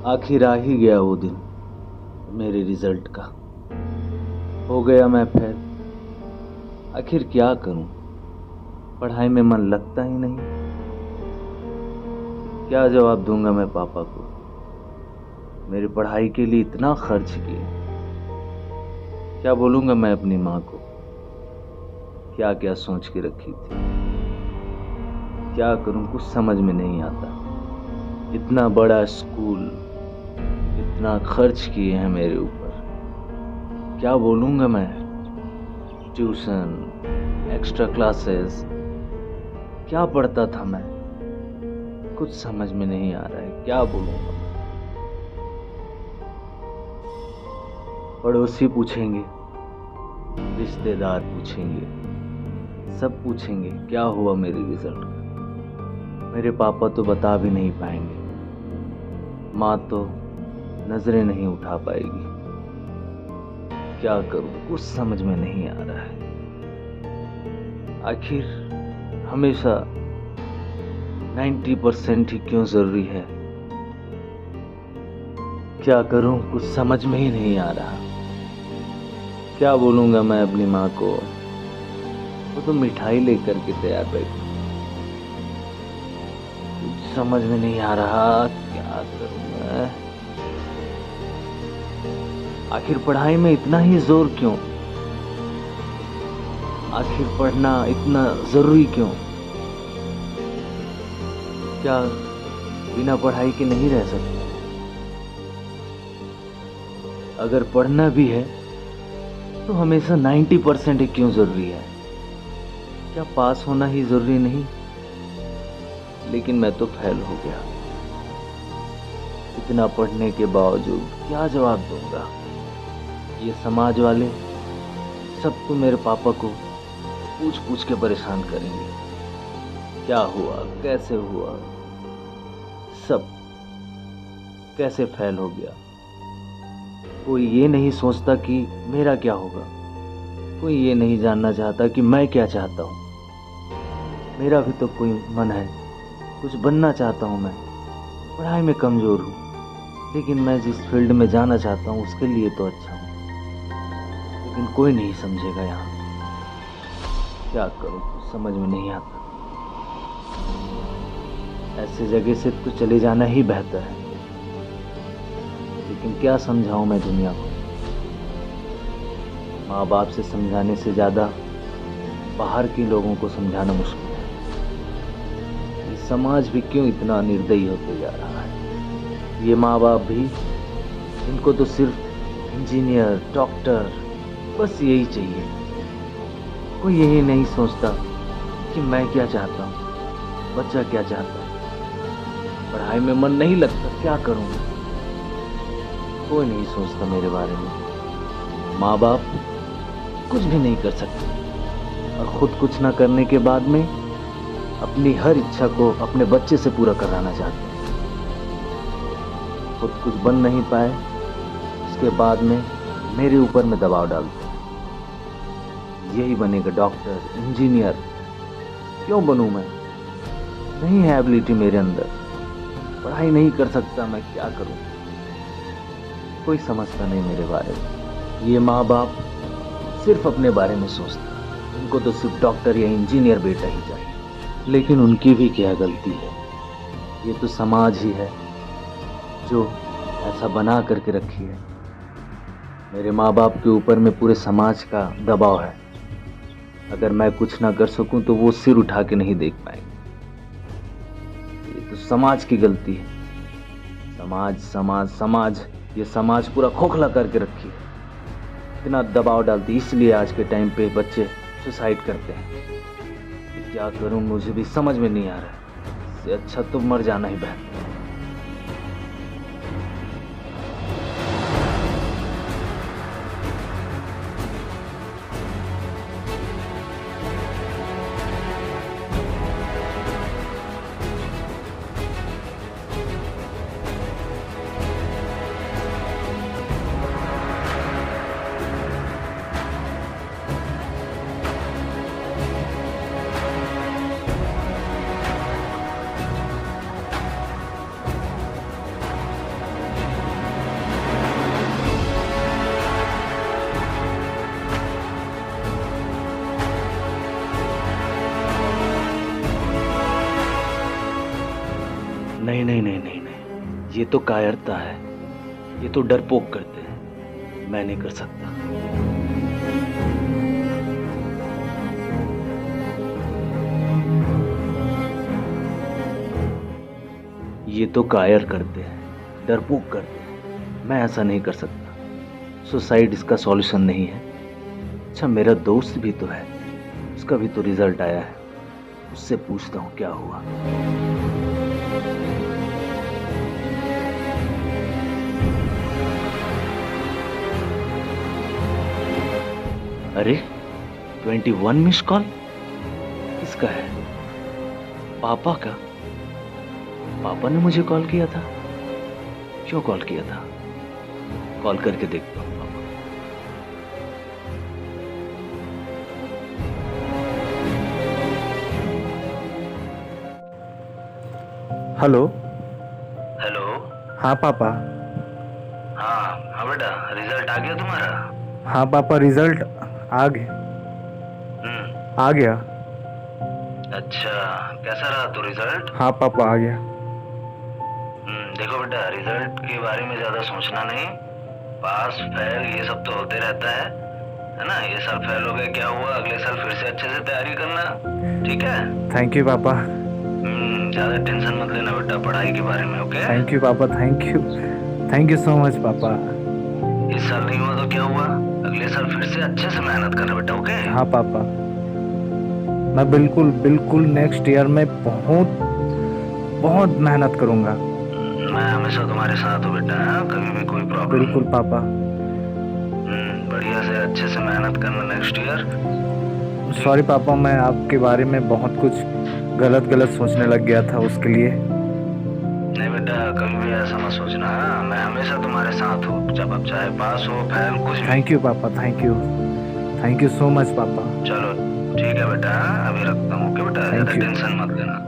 आखिर आ ही गया वो दिन मेरे रिजल्ट का। हो गया मैं फेल। आखिर क्या करूं, पढ़ाई में मन लगता ही नहीं। क्या जवाब दूंगा मैं पापा को, मेरी पढ़ाई के लिए इतना खर्च किए। क्या बोलूंगा मैं अपनी माँ को, क्या क्या सोच के रखी थी। क्या करूं, कुछ समझ में नहीं आता। इतना बड़ा स्कूल, इतना खर्च किए हैं मेरे ऊपर। क्या बोलूंगा मैं, ट्यूशन, एक्स्ट्रा क्लासेस, क्या पढ़ता था मैं, कुछ समझ में नहीं आ रहा है। क्या बोलूंगा, पड़ोसी पूछेंगे, रिश्तेदार पूछेंगे, सब पूछेंगे क्या हुआ मेरे रिजल्ट का। मेरे पापा तो बता भी नहीं पाएंगे, माँ तो नजरें नहीं उठा पाएगी। क्या करूं, कुछ समझ में नहीं आ रहा है। आखिर हमेशा 90% ही क्यों जरूरी है। क्या करूं, कुछ समझ में ही नहीं आ रहा। क्या बोलूंगा मैं अपनी माँ को, वो तो मिठाई लेकर के तैयार बैठी। कुछ समझ में नहीं आ रहा, क्या करूं मैं। आखिर पढ़ाई में इतना ही जोर क्यों, आखिर पढ़ना इतना जरूरी क्यों। क्या बिना पढ़ाई के नहीं रह सकते। अगर पढ़ना भी है तो हमेशा 90% ही क्यों जरूरी है। क्या पास होना ही जरूरी नहीं। लेकिन मैं तो फेल हो गया। इतना पढ़ने के बावजूद क्या जवाब दूंगा। ये समाज वाले सब तो मेरे पापा को पूछ पूछ के परेशान करेंगे, क्या हुआ, कैसे हुआ, सब कैसे फेल हो गया। कोई ये नहीं सोचता कि मेरा क्या होगा। कोई ये नहीं जानना चाहता कि मैं क्या चाहता हूँ। मेरा भी तो कोई मन है, कुछ बनना चाहता हूँ मैं। पढ़ाई में कमज़ोर हूँ, लेकिन मैं जिस फील्ड में जाना चाहता हूँ उसके लिए तो अच्छा हूँ। लेकिन कोई नहीं समझेगा यहाँ। क्या करूँ, कुछ समझ में नहीं आता। ऐसे जगह से तो चले जाना ही बेहतर है। लेकिन क्या समझाऊं मैं दुनिया को। माँ बाप से समझाने से ज़्यादा बाहर के लोगों को समझाना मुश्किल है। ये समाज भी क्यों इतना निर्दयी होते जा रहा है। ये माँ बाप भी, इनको तो सिर्फ इंजीनियर, डॉक्टर, बस यही चाहिए। कोई यही नहीं सोचता कि मैं क्या चाहता हूँ, बच्चा क्या चाहता है। पढ़ाई में मन नहीं लगता, क्या करूँगा। कोई नहीं सोचता मेरे बारे में। माँ बाप कुछ भी नहीं कर सकते और खुद कुछ ना करने के बाद में अपनी हर इच्छा को अपने बच्चे से पूरा कराना चाहते हैं। खुद कुछ बन नहीं पाए, उसके बाद में मेरे ऊपर में दबाव डालते हैं। यही बनेगा डॉक्टर, इंजीनियर। क्यों बनूं मैं, नहीं है एबिलिटी मेरे अंदर। पढ़ाई नहीं कर सकता मैं, क्या करूं। कोई समझता नहीं मेरे बारे में। ये माँ बाप सिर्फ अपने बारे में सोचते। उनको तो सिर्फ डॉक्टर या इंजीनियर बेटा ही चाहिए। लेकिन उनकी भी क्या गलती है। ये तो समाज ही है जो ऐसा बना करके रखी है। मेरे माँ बाप के ऊपर में पूरे समाज का दबाव है। अगर मैं कुछ ना कर सकूं तो वो सिर उठा के नहीं देख पाएंगे। ये तो समाज की गलती है। समाज समाज समाज, ये समाज पूरा खोखला करके रखी है। इतना दबाव डालती, इसलिए आज के टाइम पे बच्चे सुसाइड करते हैं। क्या करूं, मुझे भी समझ में नहीं आ रहा है। इससे अच्छा तो मर जाना ही बेहतर है। नहीं नहीं नहीं नहीं नहीं, ये तो कायरता है, ये तो डरपोक करते हैं, मैं नहीं कर सकता। ये तो कायर करते हैं, डरपोक करते हैं, मैं ऐसा नहीं कर सकता। सुसाइड इसका सॉल्यूशन नहीं है। अच्छा, मेरा दोस्त भी तो है, उसका भी तो रिजल्ट आया है, उससे पूछता हूँ क्या हुआ। अरे 21 मिस कॉल किसका है? पापा का। पापा ने मुझे कॉल किया था। क्यों कॉल किया था? कॉल करके देखता हूँ पापा। हेलो। हेलो। हाँ पापा। हाँ हाँ बेटा, रिजल्ट आ गया तुम्हारा? हाँ पापा, रिजल्ट आ गया। आ गया। अच्छा, कैसा रहा तो रिजल्ट? हाँ पापा, आ गया। देखो बेटा, रिजल्ट के बारे में ज्यादा सोचना नहीं। पास फेल ये सब तो होते रहता है ना। ये साल फेल हो गए, क्या हुआ, अगले साल फिर से अच्छे से तैयारी करना, ठीक है? थैंक यू पापा। ज्यादा टेंशन मत लेना बेटा पढ़ाई के बारे में, ओके? थैंक यू पापा, थैंक यू सो मच पापा। इस साल नहीं हुआ तो क्या हुआ, अगले साल फिर से अच्छे से मेहनत करना बेटा, ओके? हाँ पापा, मैं बिल्कुल बिल्कुल नेक्स्ट ईयर में बहुत बहुत मेहनत करूँगा। मैं हमेशा तुम्हारे साथ हूँ बेटा, कभी भी कोई प्रॉब्लम। बिल्कुल पापा। बढ़िया से अच्छे से मेहनत करना नेक्स्ट ईयर। सॉरी पापा, मैं आपके बारे में बहुत कुछ गलत सोचने लग गया था, उसके लिए। नहीं बेटा, कभी भी ऐसा मत सोचना, हाँ? मैं हमेशा तुम्हारे साथ हूँ, जब आप चाहे पास हो फेल कुछ भी। थैंक यू पापा, थैंक यू सो मच पापा। चलो ठीक है बेटा, अभी रखता हूँ, ओके बेटा? ज्यादा टेंशन मत लेना।